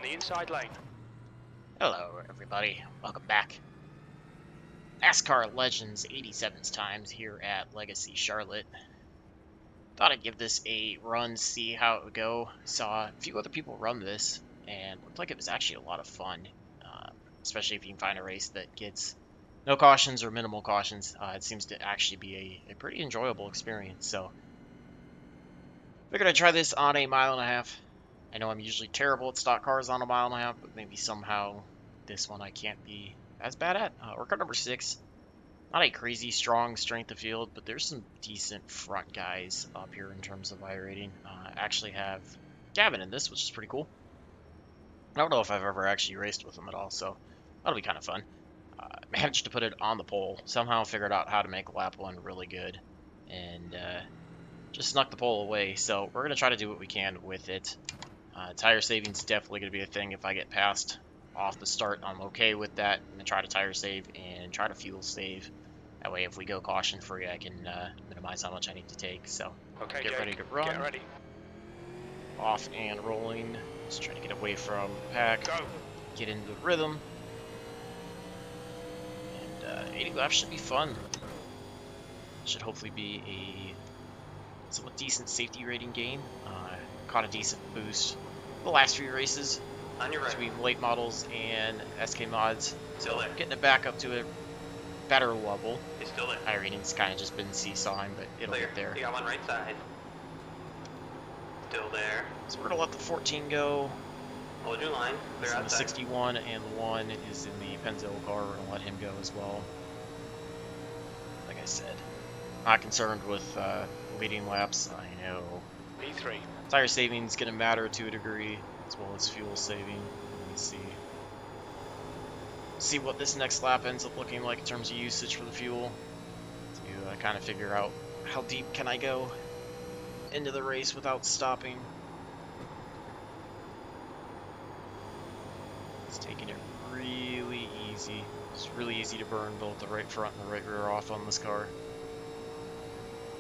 in the inside lane. Hello, everybody. Welcome back. NASCAR Legends 87's times here at Legacy Charlotte. Thought I'd give this a run, see how it would go. Saw a few other people run this, and looked like it was actually a lot of fun. Especially if you can find a race that gets no cautions or minimal cautions. It seems to actually be a pretty enjoyable experience. So, figured I'd try this on a 1.5 miles. I know I'm usually terrible at stock cars on a 1.5 miles, but maybe somehow this one I can't be as bad at. We're car number 6. Not a crazy strong strength of field, but there's some decent front guys up here in terms of iRating. I actually have Gavin in this, which is pretty cool. I don't know if I've ever actually raced with him at all, so that'll be kind of fun. Managed to put it on the pole. Somehow figured out how to make lap 1 really good, and just snuck the pole away. So we're going to try to do what we can with it. Tire saving is definitely going to be a thing. If I get passed off the start, I'm okay with that. I'm going to try to tire save and try to fuel save. That way, if we go caution free, I can minimize how much I need to take. So, Okay, get Jake, ready to run. Get ready. Off and rolling. Just trying to get away from the pack. Go. Get into the rhythm. And 80 laps should be fun. Should hopefully be a somewhat decent safety rating game. Caught a decent boost the last few races On your right. between late models and SK mods. Still there. Getting it back up to a better level. He's still there. iRating's kind of just been seesawing, but it'll Clear. get there. You got one right side. Still there. So we're gonna let the 14 go. Hold your line. It's Clear in the outside. 61, and 1 is in the Penzel car. We're gonna let him go as well. Like I said, not concerned with leading laps. I know P3. tire saving is gonna matter to a degree, as well as fuel saving. Let me see what this next lap ends up looking like in terms of usage for the fuel, to kind of figure out how deep can I go into the race without stopping. It's taking it really easy. It's really easy to burn both the right front and the right rear off on this car.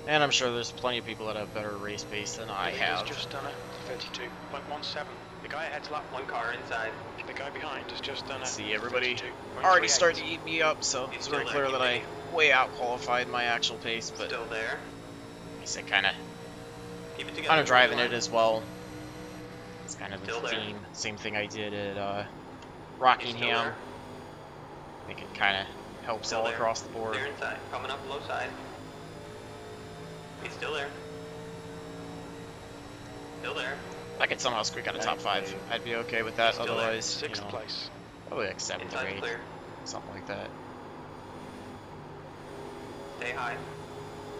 And I'm sure there's plenty of people that have better race pace than I have. He's just done a 32.17. The guy ahead's lap One car inside. The guy behind has just done a See, everybody 32.38. already started to eat me up, so He's it's still very there, clear that I keep way out qualified my actual pace, but Still there. I guess I kind Keep it together. of driving Hold it your as well. It's kind of Still the there. theme. Same thing I did at line. He's still Rockingham. there. I think it kind of helps Still all there. across the board. Clear inside. Coming up low side. He's still there. Still there. If I could somehow squeak out a top 5, I'd be okay with that. Still there. Otherwise, you 6th know, place. probably like 7th or Inside 8th, clear. something like that. Stay high.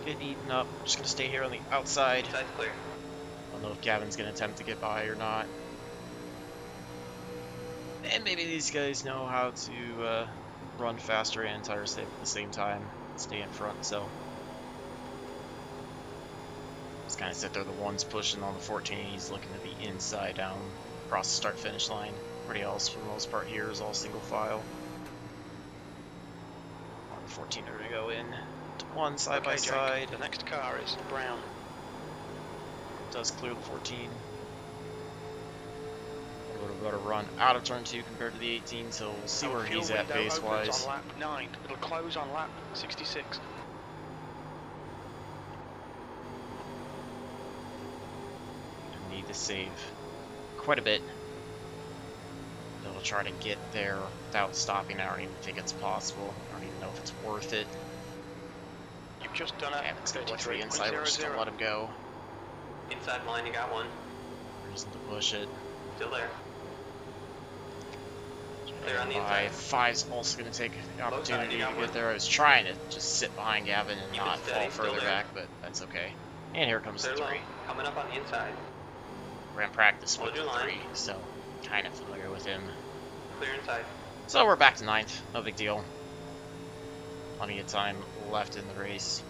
Getting eaten up. Just gonna stay here on the outside. Inside clear. I don't know if Gavin's gonna attempt to get by or not. And maybe these guys know how to run faster and tire safe at the same time. Stay in front, so just kind of sit there. The one's pushing on the 14. He's looking at the inside down across the start-finish line. Everybody else, for the most part, here is all single file. The 14 are gonna go in to 1 side by Okay, Jake, side. the next car is brown. Does clear the 14. A little bit better run out of turn 2 compared to the 18, so we'll see Our where fuel he's at window pace opens wise. on lap 9. It'll close on lap 66. Need to save quite a bit. They'll try to get there without stopping. I don't even think it's possible. I don't even know if it's worth it. You've just done a Yeah, it's gonna look for the inside. We're just gonna 33.00. let him go. Inside line. You got one. Reason to push it. Still there. Clear on the My inside. 5's also gonna take the Low side, opportunity you to got get one. there. I was trying to just sit behind Gavin and Keep it not steady, fall still further there. back, but that's okay. And here comes Clear the low. 3. Coming up on the inside. Ran practice with Hold your the line. 3, so kind of familiar with him. Clear inside. So we're back to 9th, no big deal. Plenty of time left in the race.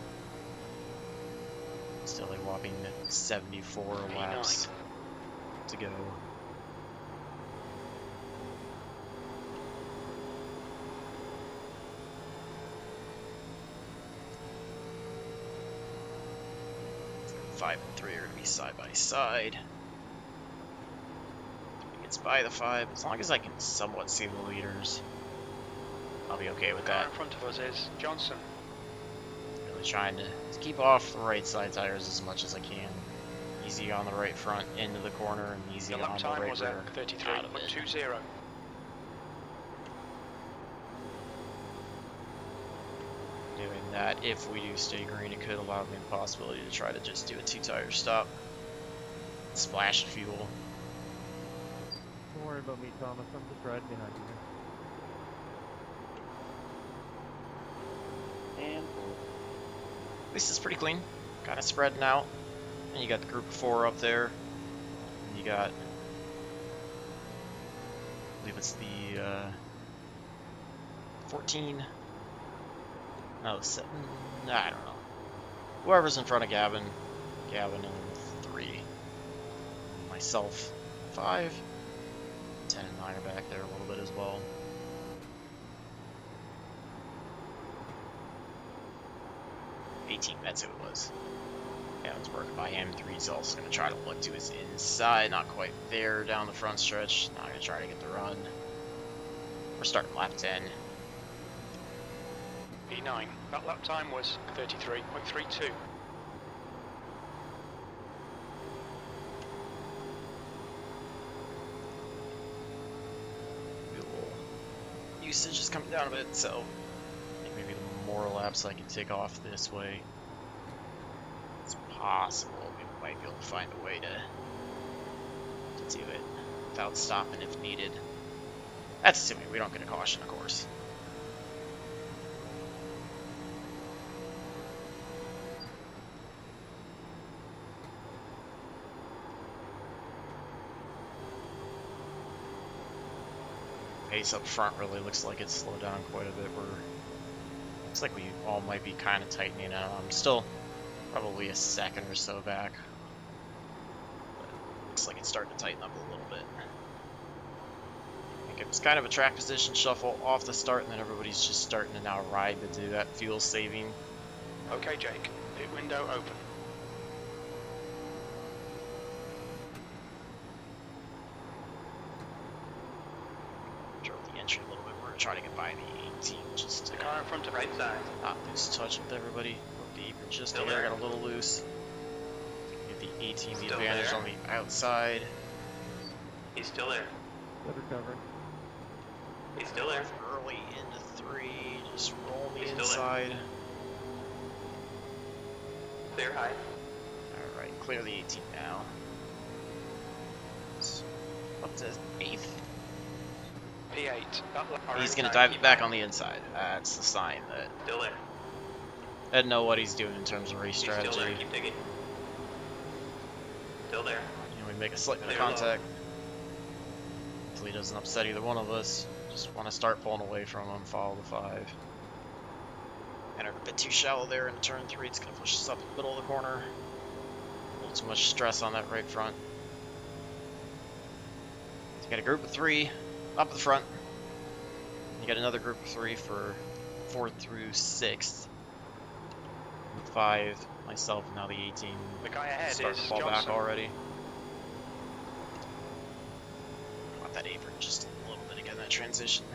Still a whopping 74 laps to go. Five and 3 are going to be side by side. He gets by the 5. As long as I can somewhat see the leaders, I'll be okay with The car that. in front of us is Johnson. Really trying to keep off the right side tires as much as I can. Easy on the right front into the corner and easy Your on lap the time right was rear at out of it. 33.20. Doing that, if we do stay green, it could allow me the possibility to try to just do a 2-tire stop. Splash fuel. Don't worry about me, Thomas. I'm just riding behind you. And at least it's pretty clean. Kind of spreading out. And you got the group of 4 up there. And you got, I believe it's the 14. No, 7. I don't know. Whoever's in front of Gavin. Gavin in 3. Myself 5. 10 and 9 are back there a little bit as well. That's who it was. Gavin's working by him. 3's also going to try to look to his inside. Not quite there down the front stretch. Not going to try to get the run. We're starting lap 10. P9. That lap time was 33.32. Fuel usage is coming down a bit, so I think maybe the more laps I can take off this way. It's possible we might be able to find a way to do it without stopping if needed. That's assuming we don't get a caution, of course. Pace up front really looks like it's slowed down quite a bit. Looks like we all might be kind of tightening out. I'm still probably a second or so back. But looks like it's starting to tighten up a little bit. I think it was kind of a track position shuffle off the start, and then everybody's just starting to now ride to do that fuel saving. Okay, Jake. Pit window open. Drove the entry a little bit. We're going to try to get by the 18 just to The car in front of Right side. not lose touch with everybody. Go deep and just Still there, there. got a little loose. Give the 18 the Still advantage there. on the outside. He's still there. Better cover. He's still there. Early into 3, just roll me He's still there. inside. Clear high. Alright, clear the 18 now. So, up to 8th. P8. That lap He's Alright, gonna side, dive keep it back high. on the inside. That's the sign that Still there. doesn't know what he's doing in terms of race He's still there. strategy. Keep digging. Still there. And we make a slight bit of Clear low. contact. Hopefully he doesn't upset either one of us. Just want to start pulling away from him, follow the 5. Entered a bit too shallow there in turn 3. It's going to push us up the middle of the corner. A little too much stress on that right front. So you got a group of 3 up at the front. You got another group of 3 for 4th through 6th. 5, myself, and now the 18. The guy ahead Starting is to fall Johnson. back already. Want that apron just a little bit again, that transition.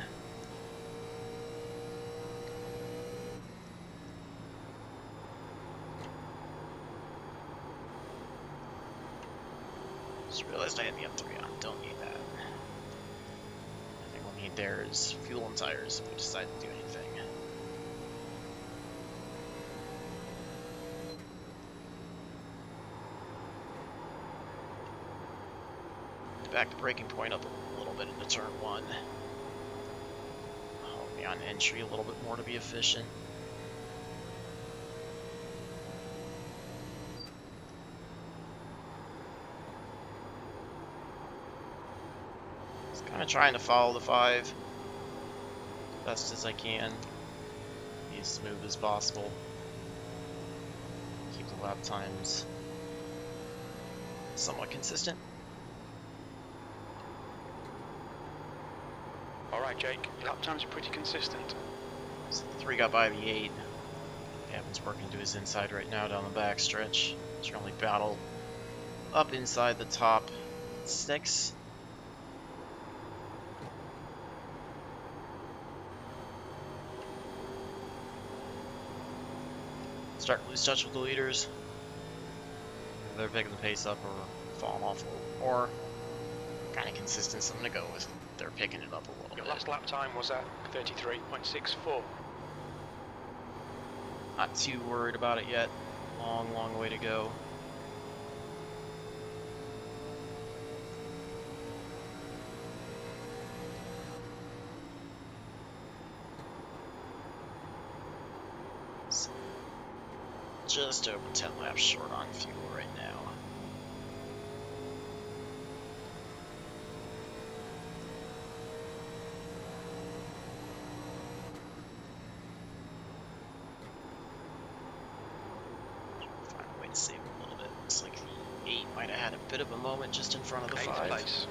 Just realized I had the M3 on. Don't need that. I think we'll need there is fuel and tires if we decide to do anything. Back the braking point up a little bit into turn 1. Hold me on entry a little bit more to be efficient. Just kind of trying to follow the 5 best as I can. Be as smooth as possible. Keep the lap times somewhat consistent. Alright, Jake. Your lap times are pretty consistent. So the 3 got by the 8. Gavin's working to his inside right now down the back stretch. It's your only battle up inside the top 6. start to lose touch with the leaders. They're picking the pace up or falling off a little, or kind of consistent, so I'm going to go with they're picking it up a little Your bit. last lap time was at 33.64. Not too worried about it yet. Long, long way to go. So, just over 10 laps short on fuel right now. Save a little bit. Looks like the 8 might have had a bit of a moment just in front of the 5. Place.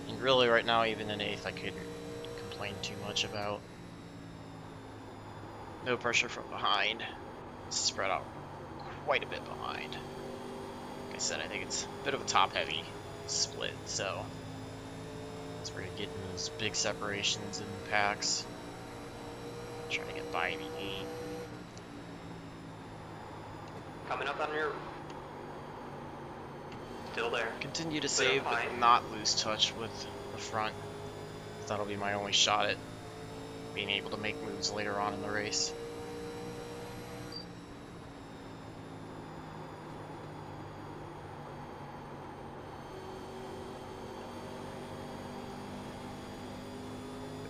And really right now, even in 8th, I couldn't complain too much about. No pressure from behind. Spread out quite a bit behind. Like I said, I think it's a bit of a top-heavy split, so that's where you're getting those big separations in packs. Trying to get by the 8. Coming up on your... Still there. Continue to save, but not lose touch with the front. That'll be my only shot at being able to make moves later on in the race.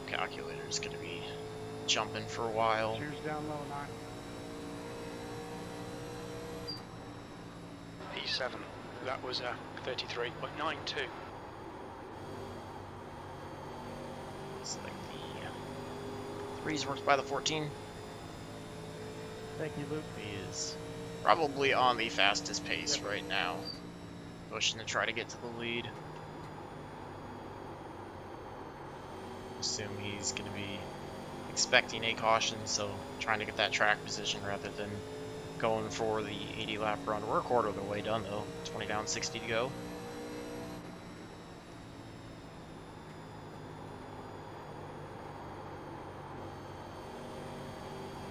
The calculator's going to be jumping for a while. Cheers down low, 9. P7. That was 33.92. It's like the 3's worked by the 14. Thank you, Luke. He is probably on the fastest pace right now. Pushing to try to get to the lead. Assume he's going to be expecting a caution, so trying to get that track position rather than going for the 80 lap run. We're a quarter of the way done though. 20 down, 60 to go.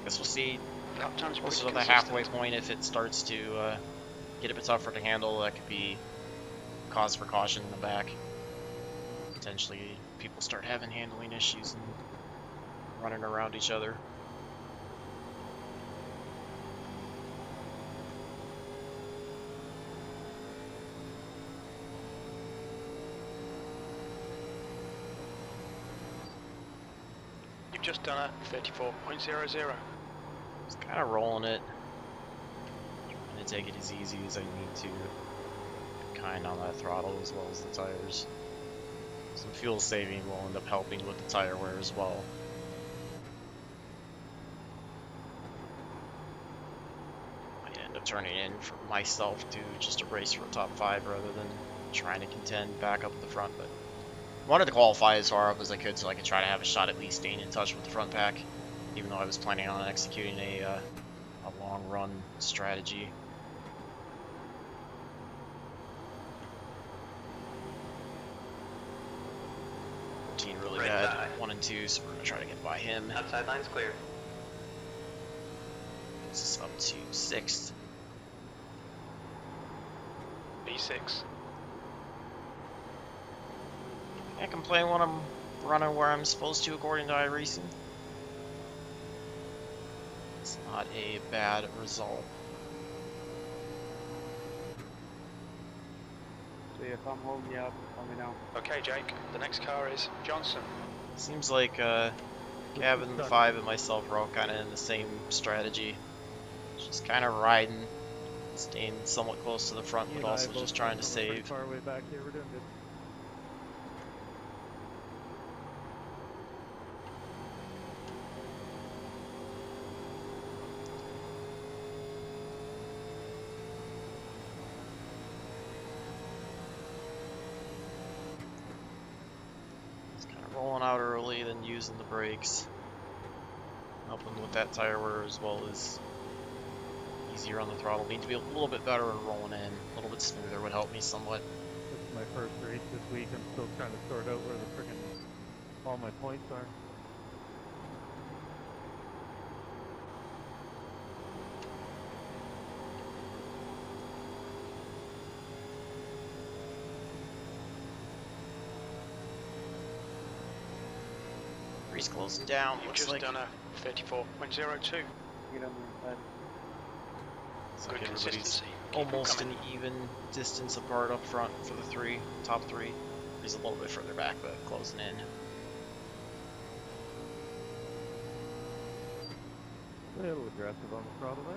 Guess we'll see Lap time's closer pretty to the consistent. halfway point if it starts to get a bit tougher to handle. That could be cause for caution in the back. Potentially people start having handling issues and running around each other. You've just done a 34.00. Just kind of rolling it. Trying to take it as easy as I need to. Kind on that throttle as well as the tires. Some fuel saving will end up helping with the tire wear as well. Might end up turning in for myself to just a race for a top 5 rather than trying to contend back up at the front, but wanted to qualify as far up as I could so I could try to have a shot at least staying in touch with the front pack, even though I was planning on executing a long run strategy. Really Right bad, side. 1 and 2, so we're gonna try to get by him. Outside line's clear. This is up to 6th. B6. Can't complain when I'm running where I'm supposed to according to iRacing. It's not a bad result. So if I'm holding you up, let me know. Okay, Jake. The next car is Johnson. Seems like Gavin, the 5, and myself are all kind of in the same strategy. Just kind of riding, staying somewhat close to the front, You but and I also both just trying to come from pretty save. far away back here, we're doing good. Rolling out early, then using the brakes, helping with that tire wear as well as easier on the throttle. Need to be a little bit better in rolling in, a little bit smoother would help me somewhat. This is my first race this week. I'm still trying to sort out where the friggin' all my points are. 3's closing down. You've Looks just like, done a 34.02. Get on the inside. looks Good like everybody's consistency. Keep 'em almost an coming. even distance apart up front for the top three. He's a little bit further back, but closing in. A little aggressive on the throttle there.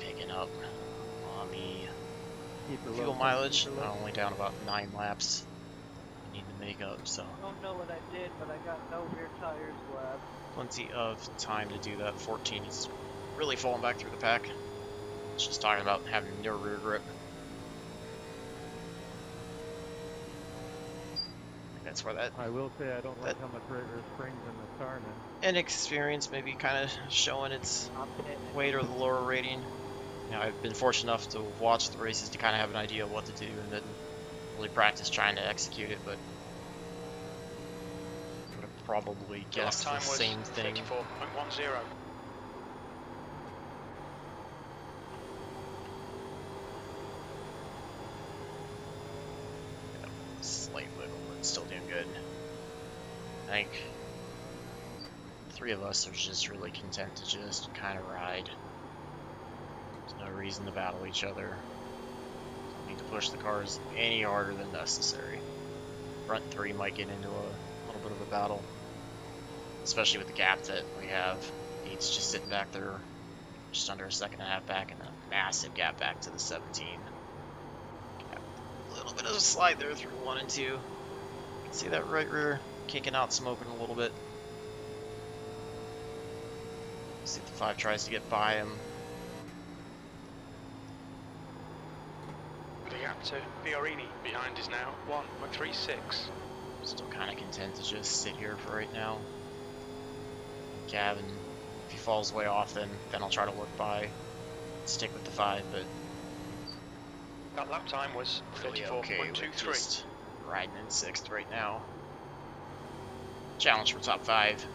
Picking up on the Keep her low. fuel Keep mileage. her low. Only down about 9 laps. I need to make up, so I don't know what I did, but I got no rear tires left. plenty of time to do that. 14 is really falling back through the pack. It's just talking about having no rear grip. I think that's where that I will say I don't like how much right rear springs in the car now. inexperience maybe kind of showing its I'm hitting it. weight or the lower rating. You know, I've been fortunate enough to watch the races to kind of have an idea of what to do and then really practice trying to execute it, but I would have probably Your lap guessed time the was same thing. 34.10. Slight wiggle, but still doing good. I think the three of us are just really content to just kind of ride. There's no reason to battle each other. Don't need to push the cars any harder than necessary. Front three might get into a little bit of a battle, especially with the gap that we have. He's just sitting back there, just under a second and a half back, and a massive gap back to the 17. A little bit of a slide there through 1 and 2. You can see that right rear kicking out, smoking a little bit. See if the 5 tries to get by him. The gap to Fiorini behind is now 1.36. Still kind of content to just sit here for right now. Gavin, if he falls way off, then I'll try to look by, stick with the 5, but That lap time was really okay with 34.23. just riding in 6th right now. Challenge for top 5.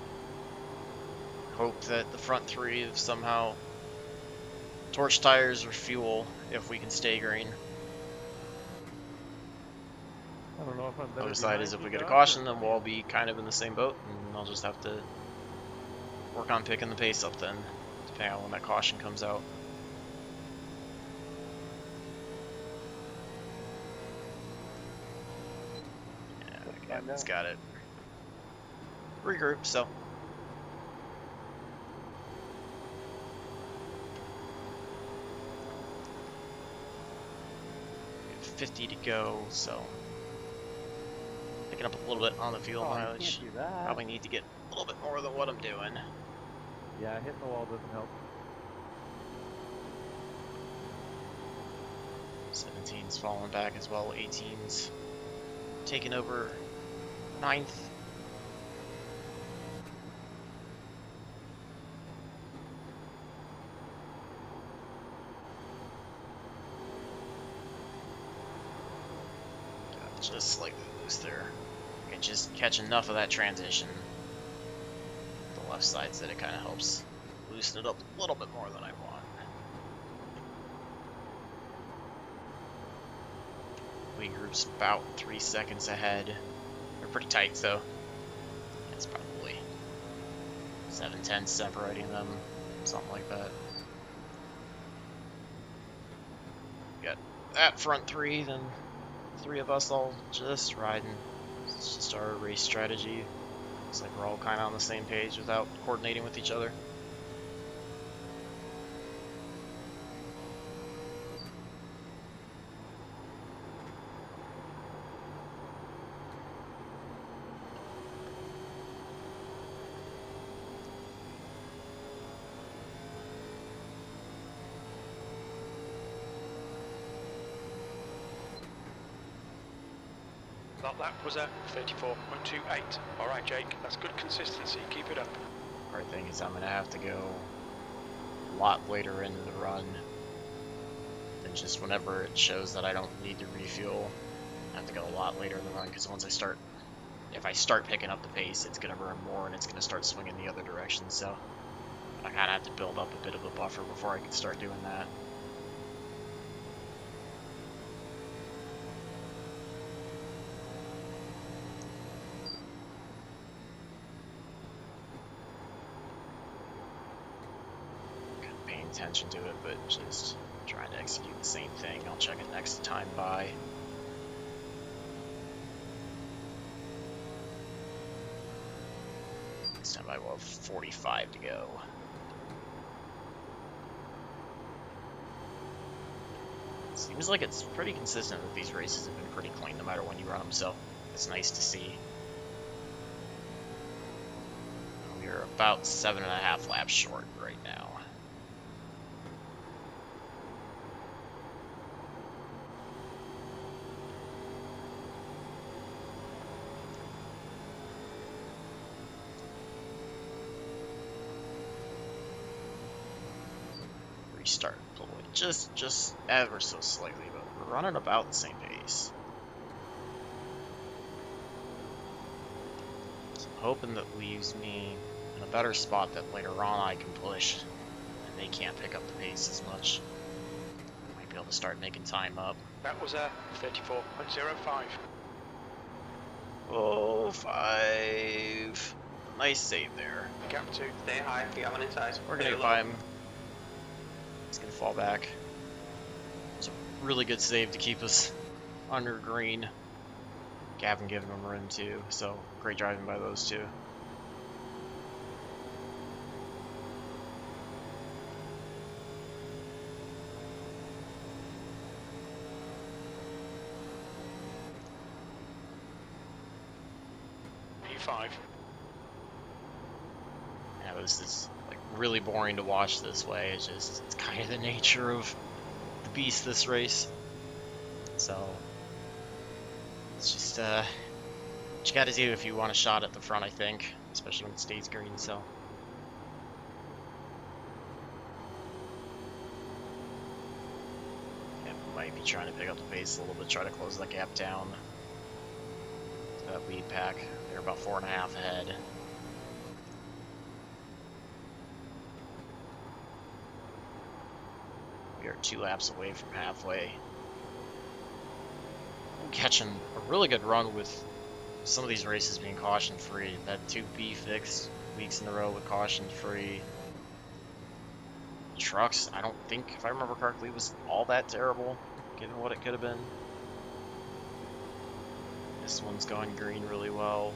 Hope that the front 3 have somehow torch tires or fuel if we can stay green. I don't know if I'm better. Other side is if we get a behind caution, you, then we'll all be kind of in the same boat, and I'll just have to work on picking the pace up then, depending on when that caution comes out. Yeah, Gavin's got it. Regroup, so. 50 to go, so picking up a little bit on the fuel Oh, you mileage. can't do that. Probably need to get a little bit more than what I'm doing. Yeah, hitting the wall doesn't help. 17's falling back as well. 18's taking over 9th. Just slightly loose there. I can just catch enough of that transition. The left side so that it kind of helps loosen it up a little bit more than I want. Lead group's about 3 seconds ahead. They're pretty tight, so it's probably 7/10 separating them, something like that. Got that front 3, then 3 of us all just riding. It's just our race strategy. Looks like we're all kind of on the same page without coordinating with each other. That lap was at 34.28. Alright, Jake, that's good consistency. Keep it up. Hard thing is I'm going to have to go a lot later into the run than just whenever it shows that I don't need to refuel. I have to go a lot later in the run because if I start picking up the pace, it's going to burn more and it's going to start swinging the other direction. So I kind of have to build up a bit of a buffer before I can start doing that. Kind of paying attention to it, but just trying to execute the same thing. I'll check it next time by. Next time by, we'll have 45 to go. Seems like it's pretty consistent that these races have been pretty clean no matter when you run them, so it's nice to see. We're about 7.5 laps short right now. Restart deploy just ever so slightly, but we're running about the same pace. So I'm hoping that leaves me in a better spot that later on I can push and they can't pick up the pace as much. Might be able to start making time up. That was a 34.05. Oh, 5. Nice save there. Gap 2. Stay high. We got one inside. We're gonna Stay get low. by him. He's gonna fall back. It's a really good save to keep us under green. Gavin giving him room too, so great driving by those two. P5. Yeah, this is like really boring to watch this way. It's kind of the nature of the beast this race. So it's just what you got to do if you want a shot at the front, I think, especially when it stays green. So yeah, we might be trying to pick up the pace a little bit, try to close that gap down to that lead pack. They're about 4.5 ahead. We are 2 laps away from halfway. I'm catching a really good run with some of these races being caution-free. That 2B fixed weeks in a row with caution-free. Trucks, I don't think, if I remember correctly, was all that terrible, given what it could have been. This one's going green really well.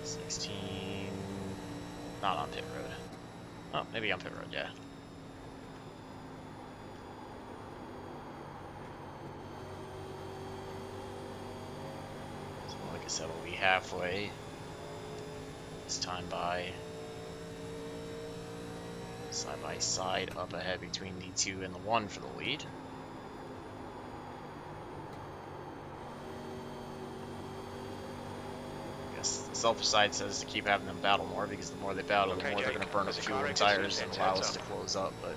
16... not on pit road. Oh, maybe on pit road, yeah. So like I said, we'll be halfway. This time by side by side up ahead between the 2 and the 1 for the lead. Selfish side says to keep having them battle more because the more they battle, the more they're going to burn up fuel and tires and allow us to close up. But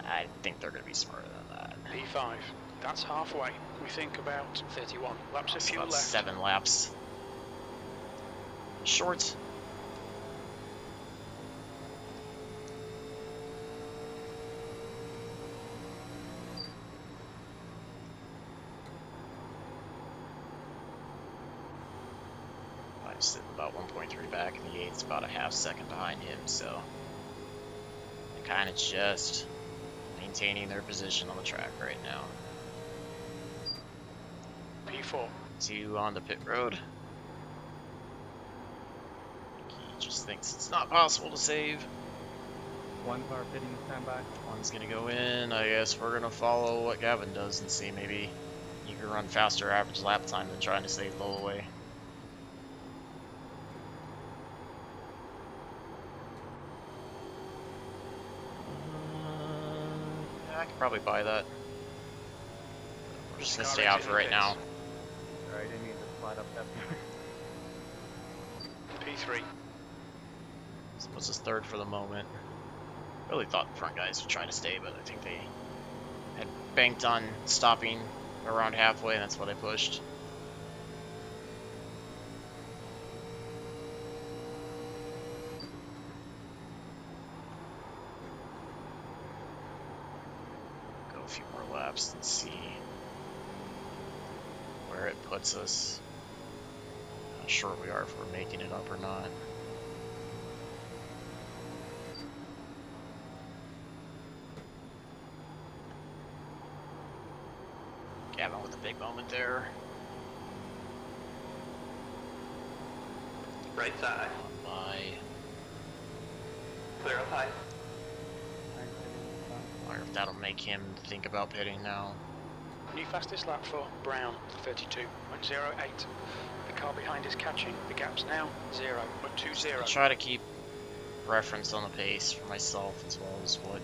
I think they're going to be smarter than that. P5. That's halfway. We think about 31 laps of fuel About left. 7 laps short. Sitting about 1.3 back, and the 8's about a half second behind him, so they're kind of just maintaining their position on the track right now. P4. 2 on the pit road. He just thinks it's not possible to save. 1 car pitting standby. 1's gonna go in. I guess we're gonna follow what Gavin does and see maybe you can run faster average lap time than trying to save low away. I could probably buy that. We're just gonna stay out for right now. Alright, I need to slide up that. P3. This puts us 3rd for the moment. Really thought the front guys would try to stay, but I think they had banked on stopping around halfway, and that's what I pushed. laps and see where it puts us. How short we are if we're making it up or not. Gavin with a big moment there. Right side. By Clear up high. I wonder if that'll make him think about pitting now. New fastest lap for Brown, 32.08. The car behind is catching. The gap's now 0.20. I'll try to keep reference on the pace for myself as well as what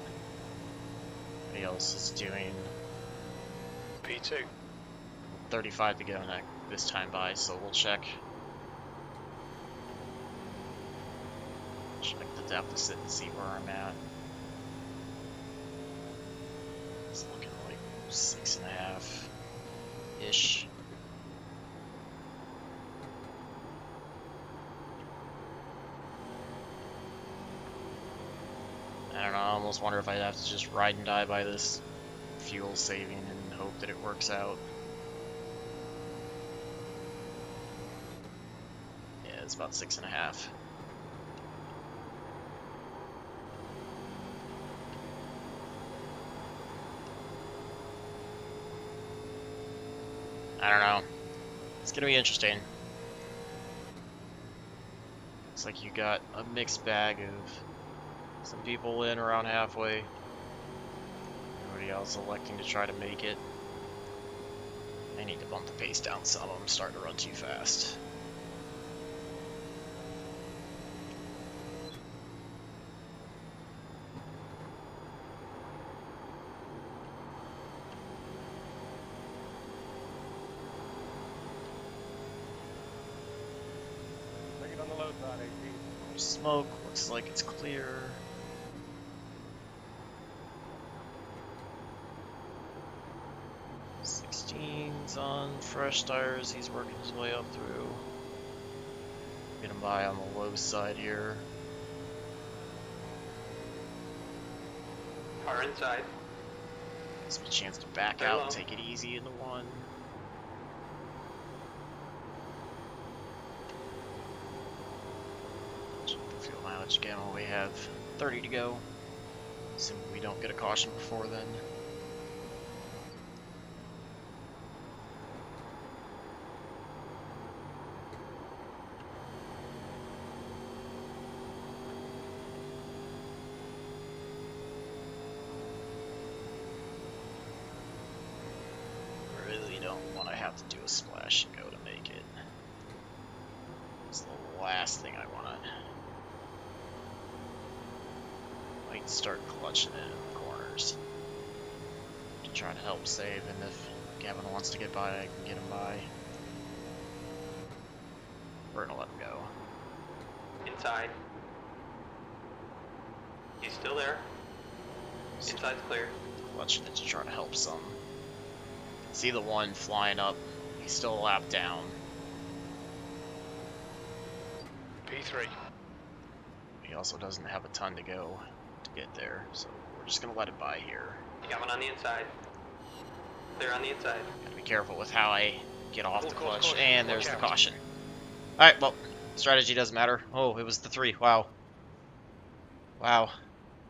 everybody else is doing. P2. 35 to go this time by, so we'll check the deficit and see where I'm at. It's looking like 6.5-ish. I don't know, I almost wonder if I'd have to just ride and die by this fuel saving and hope that it works out. Yeah, it's about 6.5. I don't know. It's gonna be interesting. Looks like you got a mixed bag of some people in around halfway. Everybody else electing to try to make it. I need to bump the pace down some. I'm starting to run too fast. Bring it on the low side, 18. Smoke, looks like it's clear. He's on fresh tires, he's working his way up through. Get him by on the low side here. Car inside. Gives me a chance to back Very out low. and take it easy into one. Check the fuel mileage again while we have 30 to go. Assuming we don't get a caution before then. Really don't want to have to do a splash and go to make it. It's the last thing I want. Might start clutching it in the corners to try to help save, and if Gavin wants to get by, I can get him by. We're gonna let him go. Inside. He's still there. Inside's clear. Clutching it to try to help some. See the one flying up. He's still a lap down. P3. He also doesn't have a ton to go to get there, so we're just gonna let it by here. You got one on the inside. Clear on the inside. Gotta be careful with how I get off the Cool, clutch, caution. and there's Watch the out. caution. Alright, well, strategy doesn't matter. Oh, it was the 3. Wow. Wow.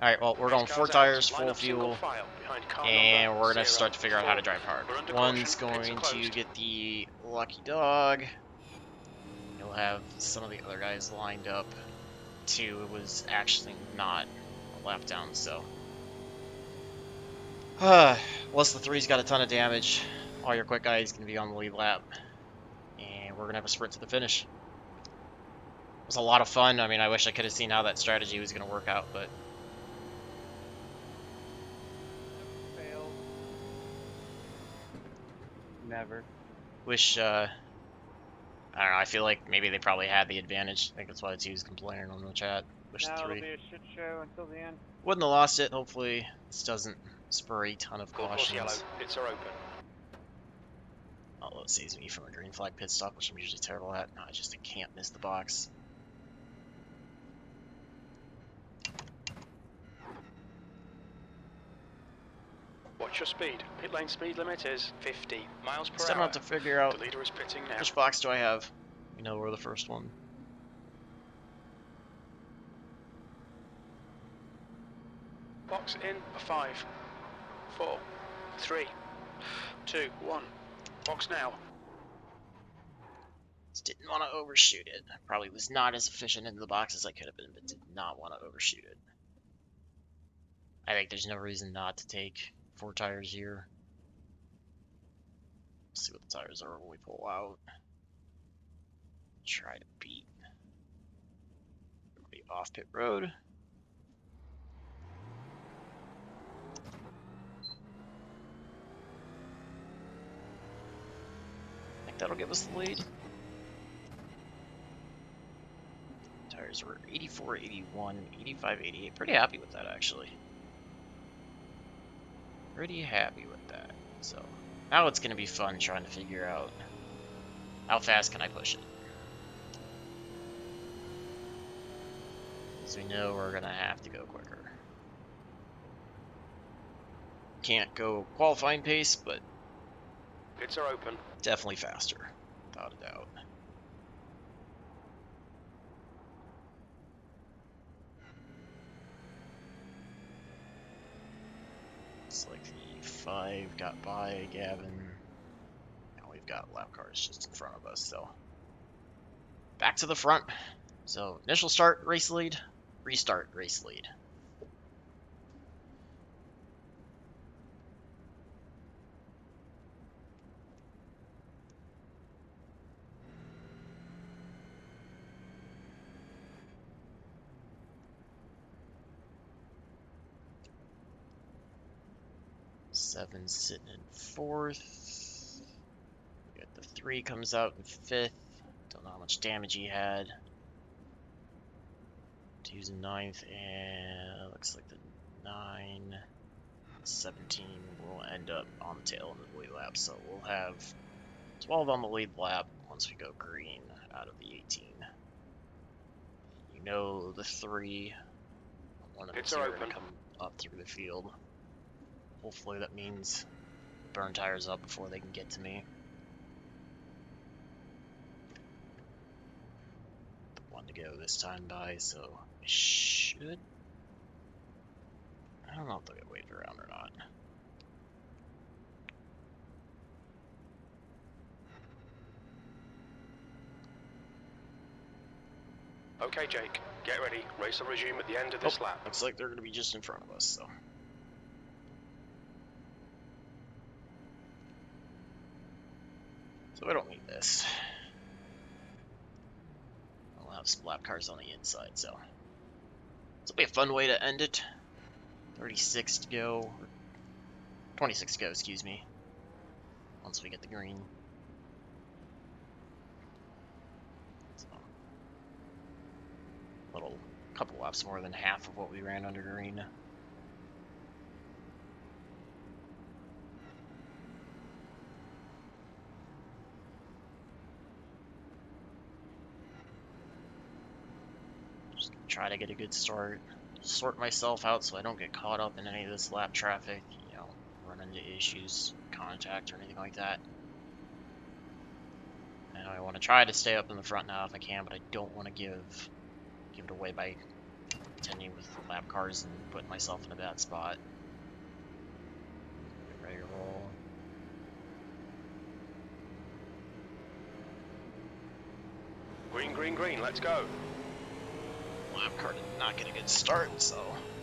Alright, well, we're going Next 4 car's out. tires, Line full up single fuel, file behind car and number we're gonna 0, start to figure out how to 4. drive hard. We're under One's caution. Pits are going to closed. get the lucky dog. You'll have some of the other guys lined up. 2 was actually not a lap down, so. Unless the 3's got a ton of damage, all your quick guys gonna be on the lead lap. And we're gonna have a sprint to the finish. It was a lot of fun. I mean, I wish I could have seen how that strategy was gonna work out, but Fail. Never. wish, I don't know, I feel like maybe they probably had the advantage. I think that's why the 2's complaining on the chat. Wish Now the it'll 3 be a shit show until the end. wouldn't have lost it. Hopefully, this doesn't spur a ton of Full course yellow. cautions. Pits are open. Although it saves me from a green flag pit stop, which I'm usually terrible at. No, I just can't miss the box. Watch your speed. Pit lane speed limit is 50 miles per Still hour. have to figure out The leader is pitting now. which box do I have. We know we're the first one. Box in for 5, 4, 3, 2, 1. Box now. Just didn't want to overshoot it. Probably was not as efficient in the box as I could have been, but did not want to overshoot it. I think there's no reason not to take 4 tires here. See what the tires are when we pull out. Try to beat everybody off pit road. I think that'll give us the lead. Tires were 84, 81, 85, 88. Pretty happy with that, actually. Pretty happy with that. So now it's going to be fun trying to figure out how fast can I push it. Because we know we're going to have to go quicker. Can't go qualifying pace, but Pits are open. definitely faster, without a doubt. Looks like the 5 got by Gavin. Now we've got lap cars just in front of us, so back to the front. So initial start, race lead, restart, race lead. Seven sitting in 4th. We got the 3 comes out in 5th. Don't know how much damage he had. 2's in 9th, and looks like the 9, 17 will end up on the tail end of the lead lap. So we'll have 12 on the lead lap once we go green out of the 18. You know the 3, one of the Pits 2 are are going open. to come up through the field. Hopefully that means burn tires up before they can get to me. The 1 to go this time by, so I should. I don't know if they'll get waited around or not. Okay, Jake, get ready. Race will resume at the end of this lap. Looks like they're going to be just in front of us, so. So we don't need this. We'll have some lap cars on the inside, so. This will be a fun way to end it. 36 to go. 26 to go, excuse me. Once we get the green. So, little couple laps more than half of what we ran under green. Just try to get a good start. Sort myself out so I don't get caught up in any of this lap traffic, you know, run into issues, contact, or anything like that. And I want to try to stay up in the front now if I can, but I don't want to give it away by contending with lap cars and putting myself in a bad spot. Get ready to roll. Green, green, green, let's go. Lap car did not get a good start, so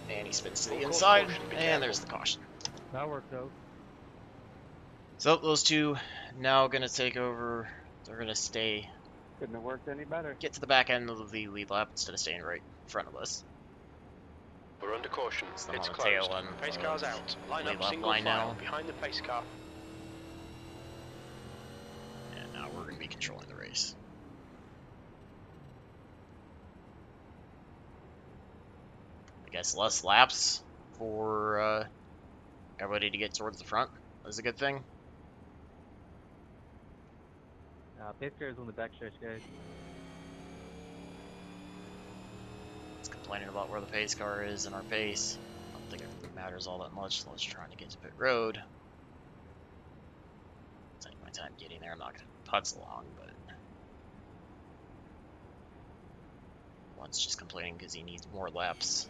and he spins to the Full course inside, caution, be and careful. there's the caution. That worked out. So those two now gonna take over. They're gonna stay, Couldn't have worked any better. get to the back end of the lead lap instead of staying right in front of us. We're under caution. So I'm It's on the tail closed. end Pace of car's out. Line lead up lap single line file now. behind the pace car. And now we're gonna be controlling the race. I guess less laps for everybody to get towards the front is a good thing. Pace car is on the back stretch, guys. It's complaining about where the pace car is and our pace. don't think it really matters all that much unless you're trying to get to pit road. I'll take my time getting there. I'm not going to putz along, but one's just complaining because he needs more laps.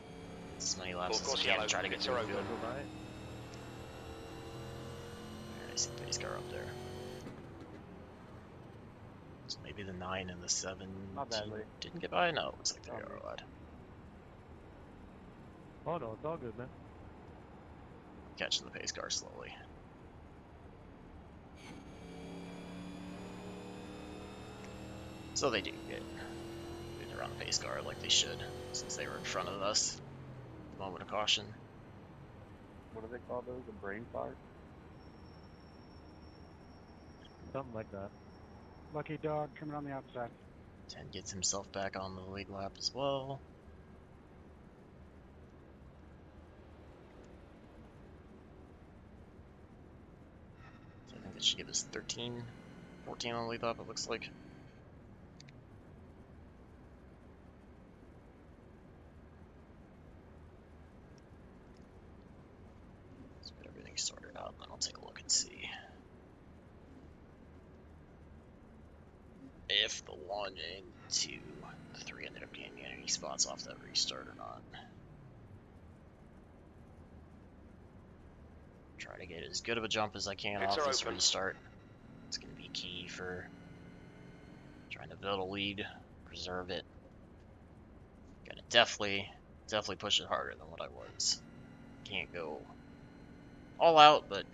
As many laps as he can to try to get to the field. I see the pace car up there. So maybe the 9 and the 7 didn't get by? No, it looks like they are allowed. Oh no, it's all good, man. Catching the pace car slowly. So they do get around the pace car like they should, since they were in front of us. Moment of caution. What do they call those? A brain fart? Something like that. Lucky dog coming on the outside. 10 gets himself back on the lead lap as well. So I think that should give us 13, 14 on the lead lap, it looks like. Let's get everything sorted out, and then I'll take a look and see if the 1 and 2, the 3 ended up gaining any spots off that restart or not. Try to get as good of a jump as I can off this restart. It's going to be key for trying to build a lead, preserve it. Gotta definitely push it harder than what I was. Can't go all out, but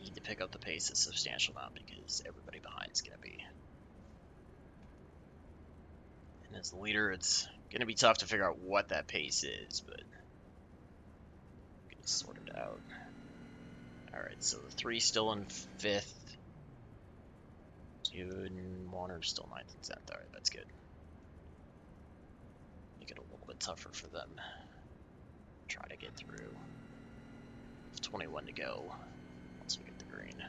need to pick up the pace a substantial amount because everybody behind is going to be. And as the leader, it's going to be tough to figure out what that pace is, but get it sorted out. Alright, so the 3 still in 5th. 2 and 1 are still 9th and 10th. Alright, that's good. Make it a little bit tougher for them. Try to get through. 21 to go once we get the green.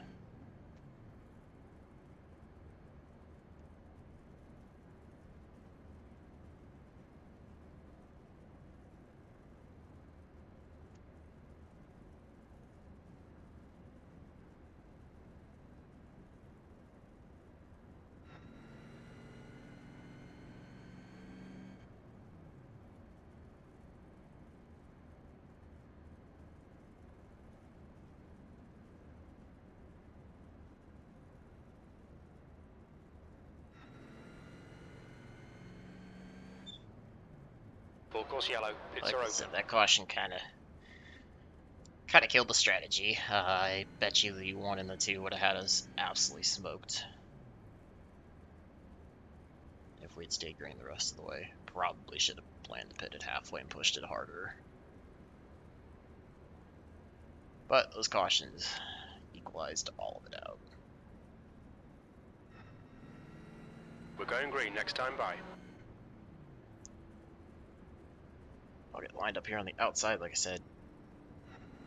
Full course yellow. Pits Like are I open. said, that caution kind of killed the strategy. I bet you the 1 and the 2 would have had us absolutely smoked if we'd stayed green the rest of the way. Probably should have planned to pit it halfway and pushed it harder. But those cautions equalized all of it out. We're going green next time by. I'll get lined up here on the outside, like I said.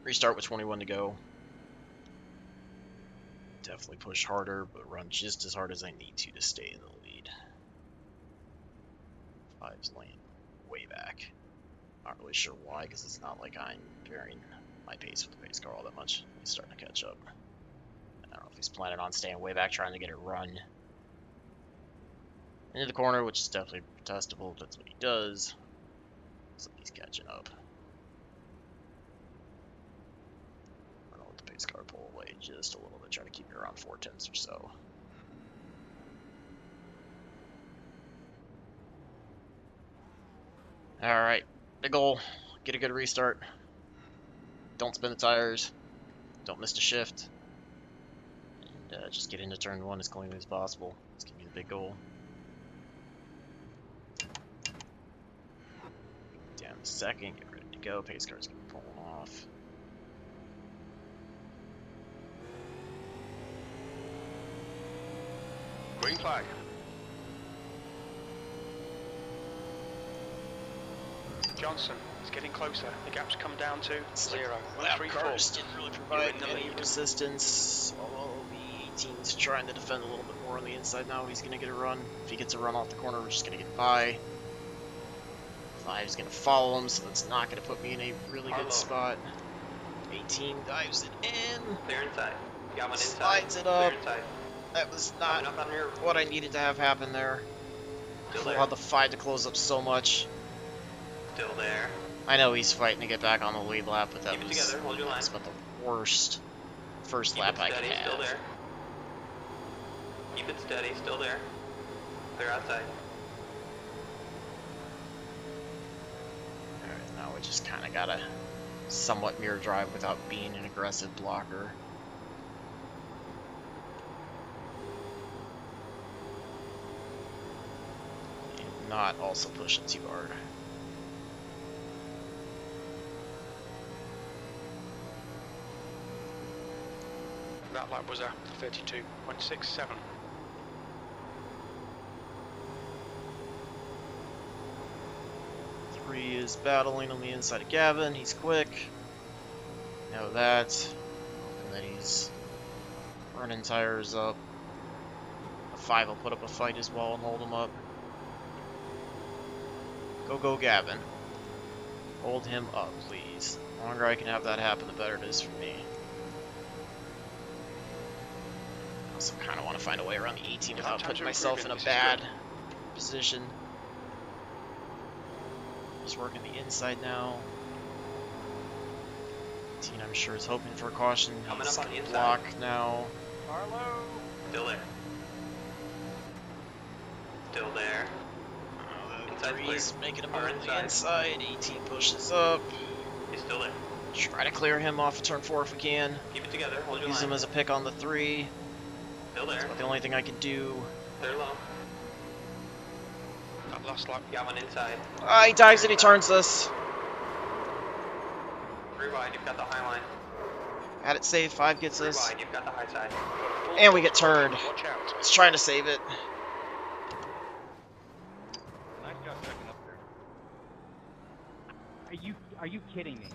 Restart with 21 to go. Definitely push harder, but run just as hard as I need to stay in the lead. 5's lane way back. Not really sure why, because it's not like I'm varying my pace with the pace car all that much. He's starting to catch up. I don't know if he's planning on staying way back, trying to get it run into the corner, which is definitely testable. That's what he does. So he's catching up. I'm gonna let the pace car pull away just a little bit, try to keep it around 4/10 or so. Alright, the goal, get a good restart. Don't spin the tires. Don't miss the shift. And just get into turn 1 as cleanly as possible. It's gonna be the big goal. Down the second, get ready to go. Pace car's gonna be pulling off. Green flag. Johnson is getting closer. The gap's come down to 0. Lap 1, 3, cars 4. didn't really provide You're in the any lead. resistance. Although the 18's trying to defend a little bit more on the inside now. He's gonna get a run. If he gets a run off the corner, we're just gonna get by. 5's gonna follow him, so that's not gonna put me in a really Arlo. good spot. 18 dives it in. Clear inside. You got one inside. Slides it up. Clear inside. That was Coming not up on your. what I needed to have happen there. Still there. Allowed the 5 to close up so much. Still there. I know he's fighting to get back on the lead lap, but that Keep it was together. Hold your line. that's about the worst first Keep lap it I could steady. have. Still there. Keep it steady. Still there. Clear outside. Alright, now we just kind of gotta somewhat mirror drive without being an aggressive blocker. And not also push it too hard. That lap was a 32.67. Three is battling on the inside of Gavin. He's quick. Know that. And then he's running tires up. A 5 will put up a fight as well and hold him up. Go, Gavin. Hold him up, please. The longer I can have that happen, the better it is for me. I also kind of want to find a way around the 18 without putting myself in a bad position. Just working the inside now. 18, I'm sure, is hoping for a caution. Coming He's up on the inside. block now. Arlo! Still there. Still there. Inside Three's clear. making a Car move on the inside. inside. 18 pushes up. He's still there. Try to clear him off of turn 4 if we can. Keep it together. Hold your Use line. him as a pick on the 3. Still there. About the only thing I can do. Clear low. That last lap. You got one inside. He dives and he turns us. 3 wide. You've got the high line. Had it saved. 5 gets 3 us. wide. You've got the high side. And we get turned. Watch out. He's trying to save it. Nice job checking up there. Are you kidding me?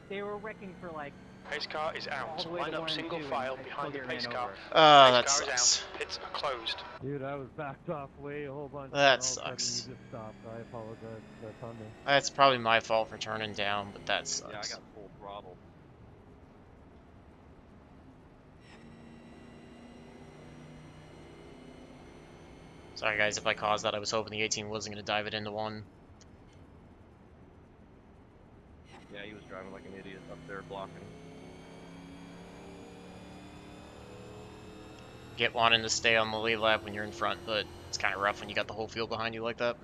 They were wrecking for like Pace car is all out. the way Line to up 1 and single 2 file and behind the still pace get car. ran over. That Pace car is sucks. out. Pits are closed. Dude, I was backed off way a whole bunch. That and all of a sucks. sudden you just stopped. I apologize. That's on me. That's probably my fault for turning down, but that sucks. Yeah, I got full throttle. Sorry guys if I caused that. I was hoping the 18 wasn't going to dive it into 1. Yeah, he was driving like an idiot up there blocking. Get wanting to stay on the lead lap when you're in front, but it's kind of rough when you got the whole field behind you like that.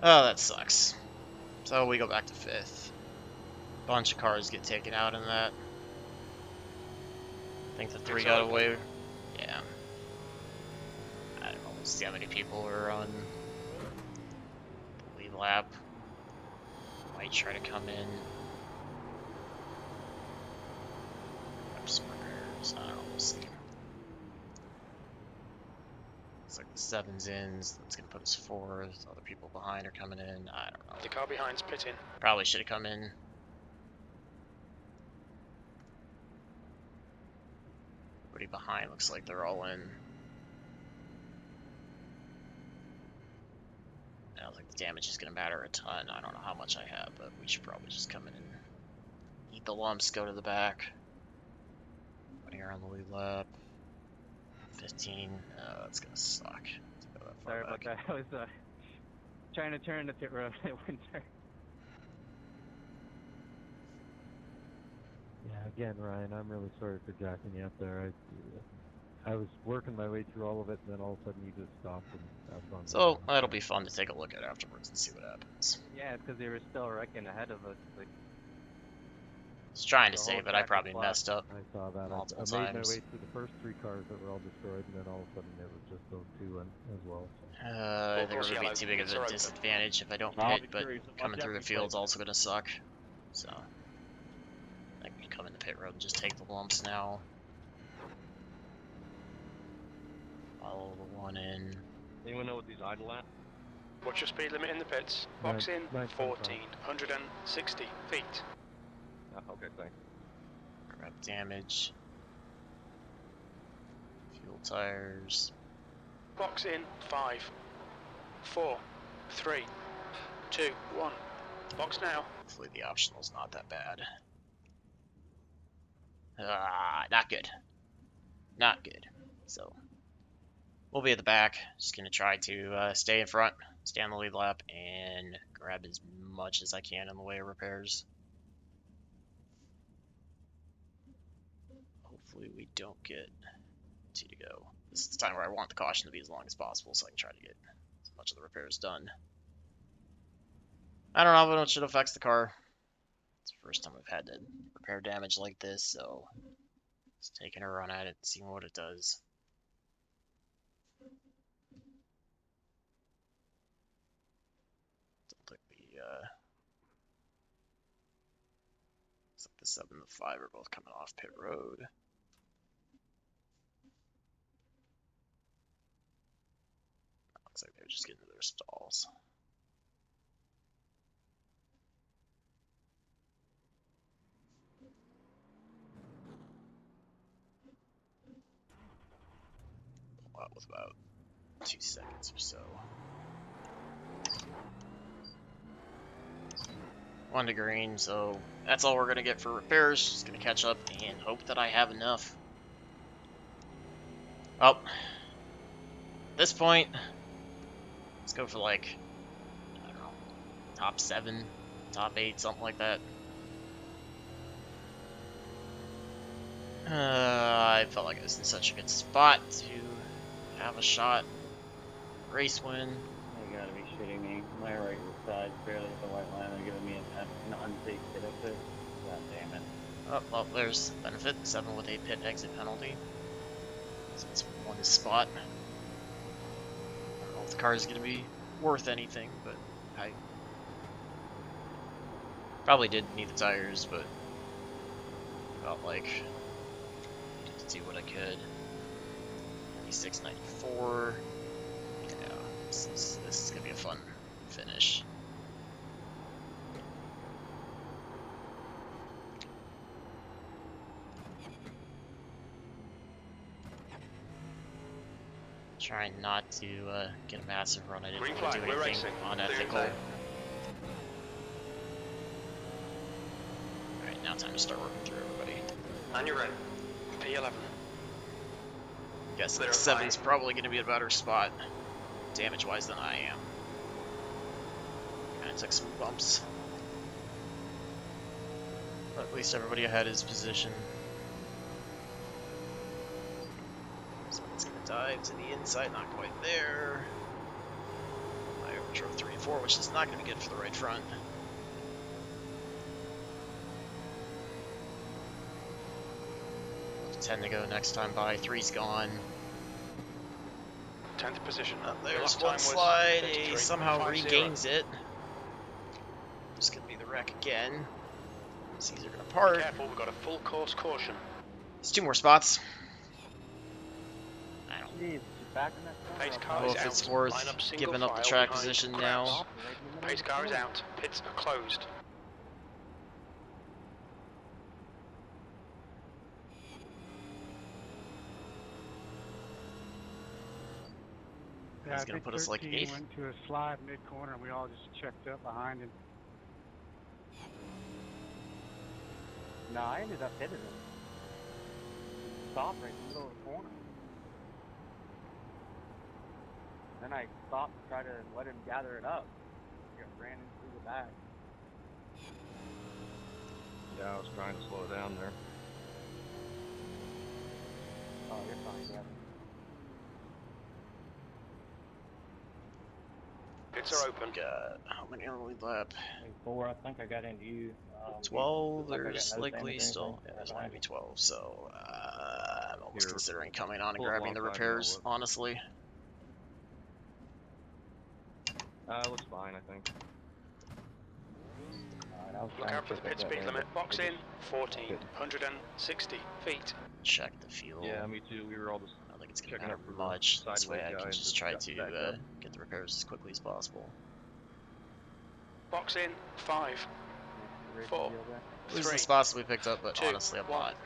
Oh, that sucks. So we go back to 5th. Bunch of cars get taken out in that. I think the 3 got away. Yeah. I don't know. We'll see how many people are on the lead lap. Might try to come in. Grab some repairs. I don't know. We'll see. Looks like the 7's in, so that's gonna put us 4th. Other people behind are coming in. I don't know. The car behind's pitting. Probably should have come in. Everybody behind looks like they're all in. I don't think the damage is going to matter a ton. I don't know how much I have, but we should probably just come in and eat the lumps, go to the back. Everybody here on the lead lap. 15. That's going to suck. To go that far Sorry about back. that. I was trying to turn the pit road. It wouldn't turn. Yeah, again, Ryan, I'm really sorry for jacking you up there. I was working my way through all of it, and then all of a sudden you just stopped, and I was on. So that'll be fun to take a look at afterwards and see what happens. Yeah, it's because they were still wrecking ahead of us. Like, I was trying to The save whole it. I track probably was blocked. messed up. I saw that. Multiple I made times. my way through the first 3 cars that were all destroyed, and then all of a sudden it was just those 2 as well. So. I think course, it would be yellow. too big of It's a open. disadvantage if I don't I'll pit, be but curious to coming watch through the that field's replay. also going to suck. So I can come in the pit road and just take the lumps now. Follow the 1 in. Anyone know what these idle at? What's your speed limit in the pits? Box in 925. 1460 feet. Okay, thanks. Grab damage. Fuel tires. Box in 5, 4, 3, 2, 1. Box now. Hopefully the optional's not that bad. Not good. Not good. So, we'll be at the back. Just going to try to stay in front, stay on the lead lap, and grab as much as I can in the way of repairs. Hopefully we don't get 2 to go. This is the time where I want the caution to be as long as possible so I can try to get as much of the repairs done. I don't know how much it affects the car. It's the first time I've had to repair damage like this, so just taking a run at it, seeing what it does. Don't think we, looks like the 7 and the 5 are both coming off pit road. Looks like they're just getting to their stalls. Pull out with about 2 seconds or so. 1 to green, so that's all we're gonna get for repairs. Just gonna catch up and hope that I have enough. Oh, at this point, let's go for like, I don't know, top 7, top 8, something like that. I felt like I was in such a good spot to have a shot. Race win. You gotta be shitting me. My right side barely hit the white line. They're giving me an unsafe pit exit. God damn it. Oh, well, there's the benefit. 7 with a pit exit penalty. So it's 1 spot. I don't know if the car is going to be worth anything, but I probably did need the tires, but felt like I needed to do what I could. 96, 94. Yeah, this is going to be a fun finish. Trying not to get a massive run. I didn't Green want to flag, do we're anything racing. unethical. Clear Alright, now time to start working through everybody. On your right. P11. Guess Clear the flag. 7's probably going to be a better spot, damage-wise, than I am. Kinda took some bumps. But at least everybody ahead is position. Someone's going to dive to the inside, not quite there. I overdrove 3 and 4, which is not going to be good for the right front. With 10 to go next time by. 3's gone. 10th position. There's Last one time was slide. 33. He somehow 5-0. regains it. It's going to be the wreck again. These are going to Be part. careful, we've got a full course caution. There's 2 more spots. I don't Jeez, she's back in that corner. Pace car know is if it's out. worth Line up single giving up the file track behind position Kraus. now. Pace car is out. Pits are closed. Yeah, He's I gonna think put us like 13 8th. went to a slide mid-corner, and we all just checked up behind him. No, I ended up hitting him. Stopped right in the middle of the corner. Then I stopped to try to let him gather it up. He ran in through the back. Yeah, I was trying to slow down there. Oh, you're fine, yeah. Pits are open. Got how many on the lead lap? 4, I think I got into you. 12. like I got There's no likely damage or still. anything. Yeah, there's only gonna be 12. So I'm almost Here, considering coming on and pull it grabbing the alongside me, repairs. I'll look. Honestly, It looks fine, I think. Look out for the pit speed limit. Box in 1460 feet. check the fuel. Yeah, me too. We were all just I don't think it's gonna checking matter up for the much. This way sideways I guy can and just just try got to back up. get the repairs as quickly as possible. Box in 5, 4, Losing 3. the spots that we picked up, but 2, honestly, I'm 1. not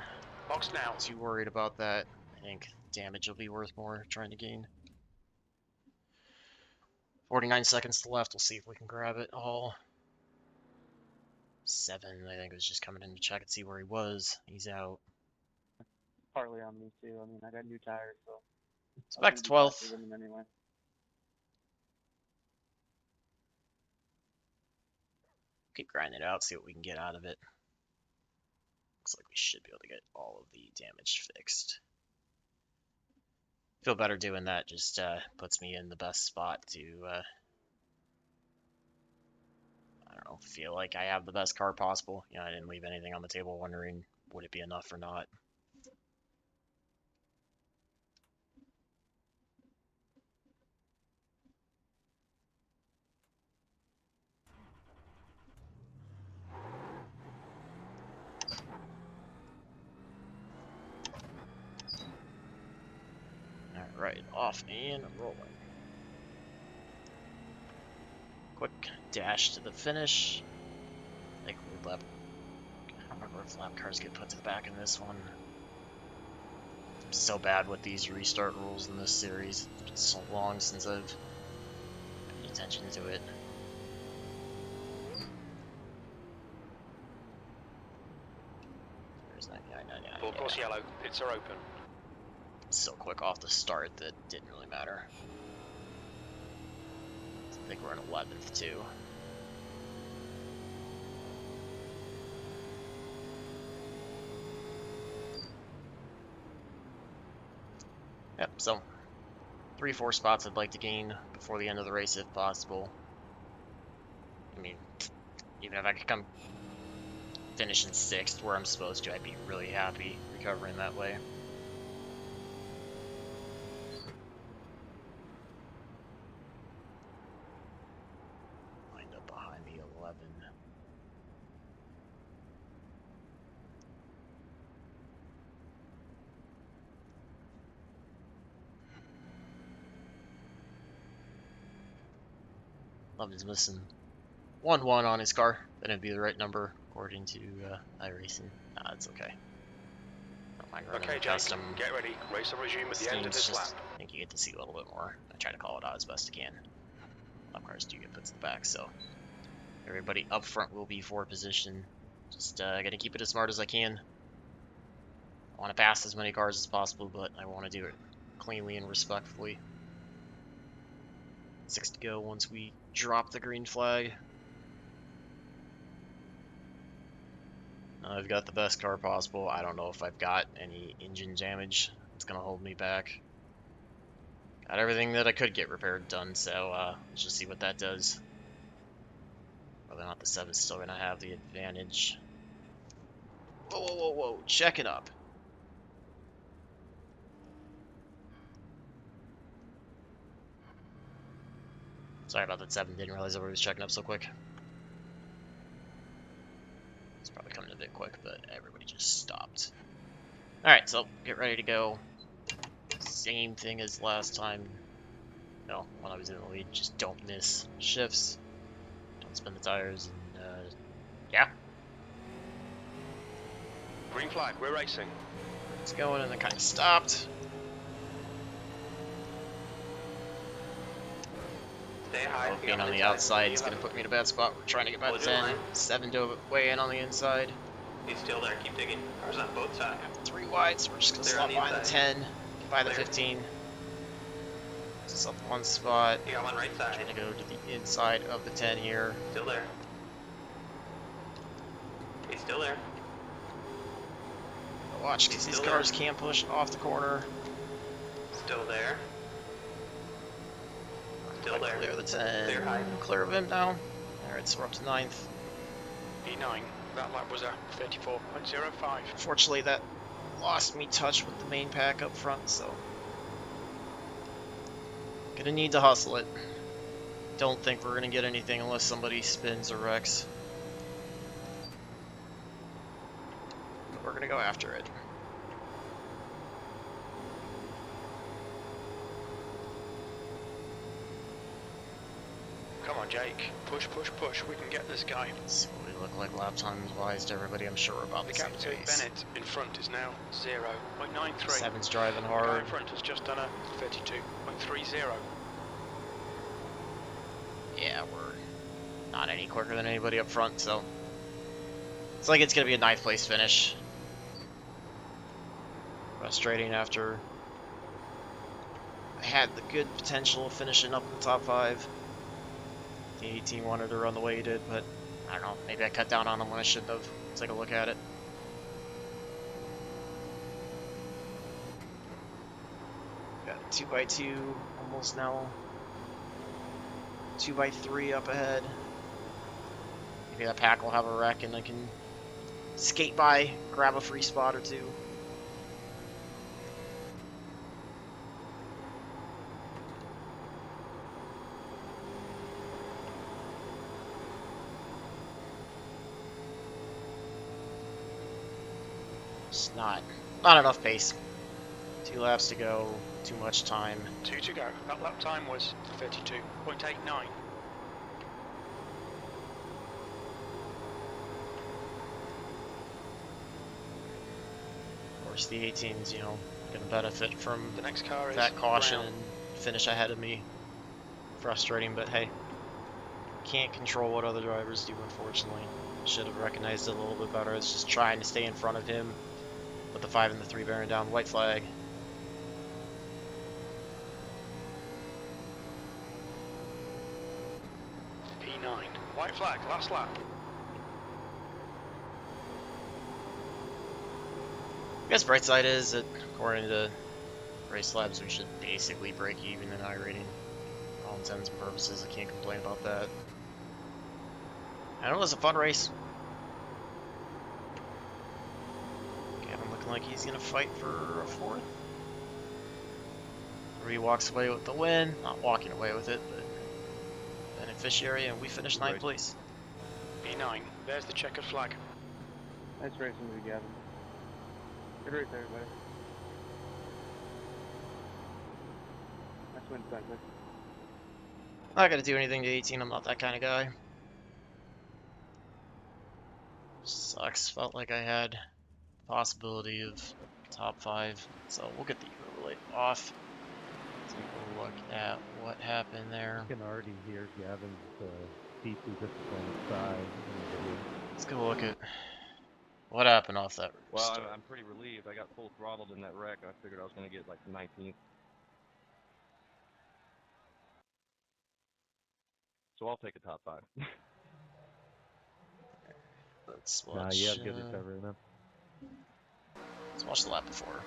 Box now. too worried about that. I think damage will be worth more trying to gain. 49 seconds left. We'll see if we can grab it all. 7, I think, was just coming in to check and see where he was. He's out. Partly on me too. I mean, I got new tires, so. So back to 12th. Anyway. Keep grinding it out, see what we can get out of it. Looks like we should be able to get all of the damage fixed. Feel better doing that, just puts me in the best spot to, I don't know, feel like I have the best car possible. You know, I didn't leave anything on the table wondering would it be enough or not. Alright, off and rolling. Quick dash to the finish. I think we lap. I don't remember if lap cars get put to the back in this one. I'm so bad with these restart rules in this series. It's been so long since I've paid attention to it. There's 99. Full course yellow. Pits are open. So quick off the start that didn't really matter. I think we're in 11th too. Yep, so 3-4 spots I'd like to gain before the end of the race if possible. I mean, even if I could come finish in 6th where I'm supposed to, I'd be really happy recovering that way. Lined up behind the 11. Love is missing 1-1 on his car. That would be the right number according to iRacing. Nah, it's okay. Don't mind running Okay, the custom. get ready. Race will resume at the end of this lap. I think you get to see a little bit more. I try to call it out as best I can. Lap cars do get put to the back, so everybody up front will be for position. Just gotta keep it as smart as I can. I want to pass as many cars as possible, but I want to do it cleanly and respectfully. 6 to go once we drop the green flag. I've got the best car possible. I don't know if I've got any engine damage that's going to hold me back. Got everything that I could get repaired done, so let's just see what that does. Whether or not the 7's still going to have the advantage. Whoa, whoa, whoa, whoa. Check it up. Sorry about that 7. Didn't realize everybody was checking up so quick. It's probably coming a bit quick, but everybody just stopped. Alright, so get ready to go. Same thing as last time. No, when I was in the lead, just don't miss shifts. Don't spin the tires, and yeah. Green flag, we're racing. It's going, and then kind of stopped. Stay high. Being on the outside is going to put me in a bad spot. We're trying to get by the 10. 7 dove way in on the inside. He's still there. Keep digging. Cars on both sides. 3 wide, so we're just going to slot behind the 10. Get by the 15. Just up 1 spot. You got one right side. Trying to go to the inside of the 10 here. Still there. He's still there. Watch, because these cars can't push off the corner. Still there. Still there. Clear the 10. Clear high. Clear of him now. Alright, so we're up to 9th. E9, that lap was a 34.05. Unfortunately, that lost me touch with the main pack up front, so gonna need to hustle it. Don't think we're gonna get anything unless somebody spins or wrecks. But we're gonna go after it. Come on, Jake. Push, push, push. We can get this guy. Let's see what we look like lap times wise to everybody. I'm sure we're about The the gap same to pace. Bennett in front is now 0.93. 7's driving The guy hard. in front has just done a 32.30. Yeah, we're not any quicker than anybody up front, so it's like it's gonna be a 9th place finish. Frustrating after I had the good potential of finishing up in the top 5. The 18 wanted to run the way he did, but I don't know, maybe I cut down on him when I shouldn't have. Let's take a look at it. Got 2x2 almost now. 2x3 up ahead. Maybe that pack will have a wreck and I can skate by, grab a free spot or two. Just not enough pace. 2 laps to go, too much time. 2 to go. That lap time was 32.89. Of course, the 18's, you know, gonna benefit from The next car is that caution Brown. and finish ahead of me. Frustrating, but hey, can't control what other drivers do, unfortunately. Should have recognized it a little bit better. I was just trying to stay in front of him with the 5 and the 3 bearing down. White flag. P9. White flag, last lap. I guess bright side is that according to RacelabApps, we should basically break even in iRating. For all intents and purposes, I can't complain about that. And it was a fun race. Gavin looking like he's gonna fight for a 4th. Or he walks away with the win. Not walking away with it, but beneficiary, and we finished 9th place. P9. There's the checkered flag. Nice racing with you, Gavin. Good race, everybody. Nice win, Spencer. Not gonna do anything to 18, I'm not that kind of guy. Sucks, felt like I had the possibility of top 5, so we'll get the overlay off. Take a look at what happened there. You can already hear Gavin's deeply disappointed sigh in the video. Let's go look at what happened off that Well, start. I'm pretty relieved. I got full throttled in that wreck. I figured I was going to get like 19th. So I'll take a top 5. Let's Nah, watch. you have good recovery, man. Let's watch the lap before.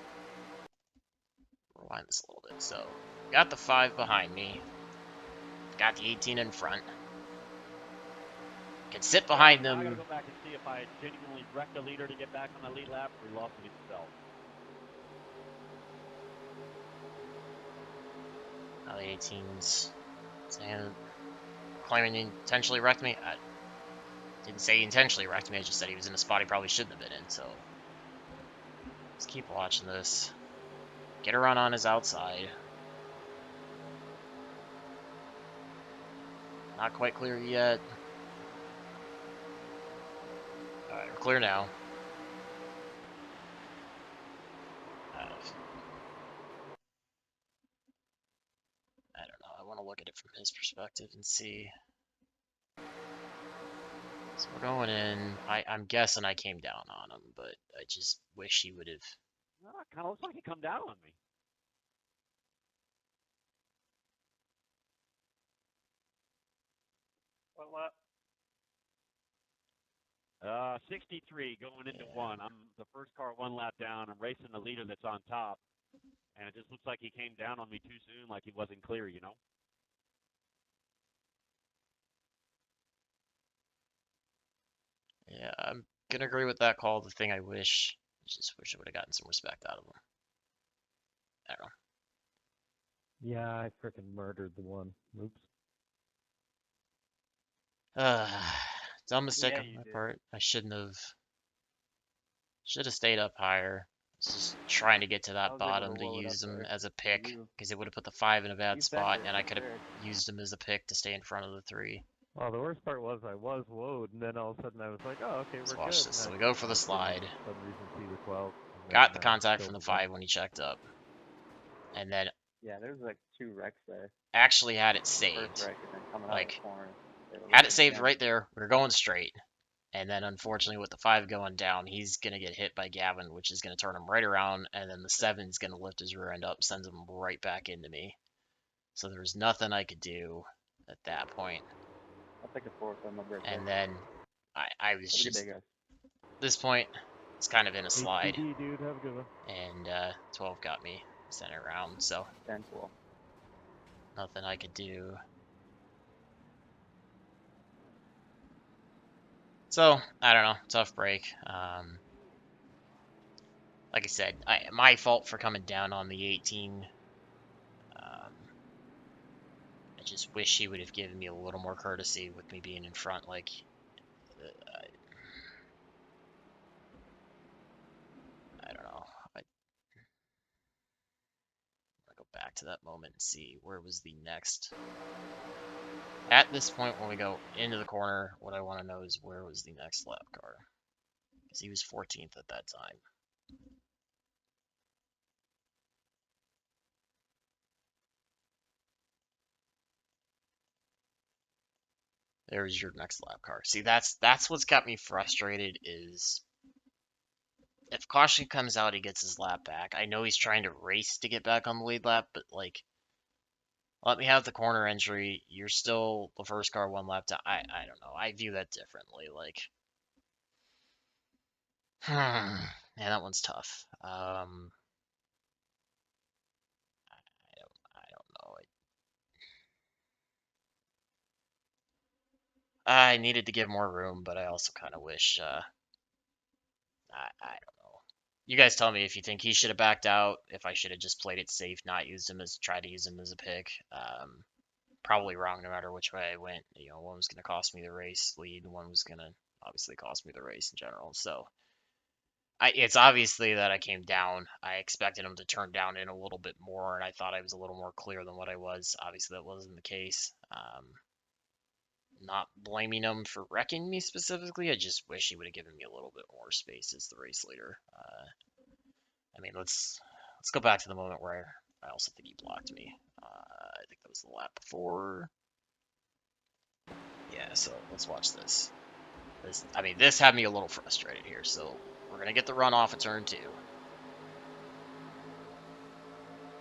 Rewind this a little bit. So, got the 5 behind me. Got the 18 in front. Can sit behind I gotta them. go back and see if I genuinely wrecked a leader to get back on the lead lap or he lost it himself. Now the 18's saying, claiming he intentionally wrecked me. I didn't say he intentionally wrecked me. I just said he was in a spot he probably shouldn't have been in. So, let's keep watching this. Get a run on his outside. Not quite clear yet. Alright, we're clear now. I don't know. I want to look at it from his perspective and see. So we're going in. I'm guessing I came down on him, but I just wish he would have. Well, it kind of looks like he come down on me. What lap? 63 going into 1. I'm the first car 1 lap down. I'm racing the leader that's on top. And it just looks like he came down on me too soon, like he wasn't clear, you know? Yeah, I'm gonna agree with that call. The thing I just wish I would have gotten some respect out of him. I don't know. Yeah, I frickin' murdered the one. Oops. Dumb mistake Yeah, on you my did. part. I shouldn't have. Should have stayed up higher. Just trying to get to I that was able to bottom to whoa it use up him there as a for pick, you. because it would have put the 5 in a bad You spot, sent it, and I could have sure. used him as a pick to stay in front of the 3. Well, the worst part was I was woed, and then all of a sudden I was like, oh, okay, Let's we're watch good. this. And So I we go for the just didn't slide. for some reason see the 12. And Got the then, contact killed from the the one. 5 when he checked up. And then Yeah, there's like 2 wrecks there. Actually had it First saved. wreck and then coming out Like, of the corner. They were had it looking saved again. right there. We were going straight. And then, unfortunately, with the 5 going down, he's going to get hit by Gavin, which is going to turn him right around. And then the 7's going to lift his rear end up, sends him right back into me. So there was nothing I could do at that point. I'll take a 4th on my birthday. And then I was Have a good just, day, guys. this point, it's kind of in a slide. HBD, dude, have a good one. And 12 got me sent around, so 10-12. nothing I could do. So, I don't know, tough break. Like I said, my fault for coming down on the 18. I just wish he would have given me a little more courtesy with me being in front. Like, I don't know. I go back to that moment and see where was the next. At this point, when we go into the corner, what I want to know is where was the next lap car? Because he was 14th at that time. There's your next lap car. See, that's what's got me frustrated is if caution comes out, he gets his lap back. I know he's trying to race to get back on the lead lap, but like, let me have the corner entry. You're still the first car 1 lap down. I don't know. I view that differently. Like, man, that one's tough. I don't know. I needed to give more room, but I also kind of wish. I don't know. You guys tell me if you think he should have backed out. If I should have just played it safe, not used him as tried to use him as a pick. Probably wrong no matter which way I went. You know, one was going to cost me the race lead, one was going to obviously cost me the race in general. So it's obviously that I came down. I expected him to turn down in a little bit more, and I thought I was a little more clear than what I was. Obviously, that wasn't the case. Not blaming him for wrecking me specifically. I just wish he would have given me a little bit more space as the race leader. I mean, let's go back to the moment where I also think he blocked me. I think that was the lap before. Yeah, so let's watch this. This had me a little frustrated here. So we're gonna get the run off of turn 2,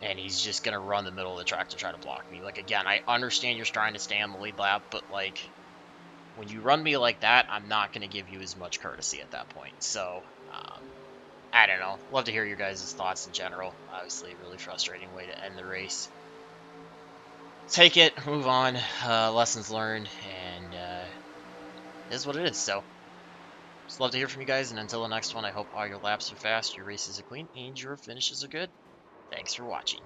and he's just gonna run the middle of the track to try to block me. Like, again, I understand you're trying to stay on the lead lap, but like, when you run me like that, I'm not gonna give you as much courtesy at that point. So I don't know. Love to hear your guys' thoughts in general. Obviously, a really frustrating way to end the race. Take it, move on, lessons learned, and it is what it is. So, just love to hear from you guys, and until the next one, I hope all your laps are fast, your races are clean, and your finishes are good. Thanks for watching.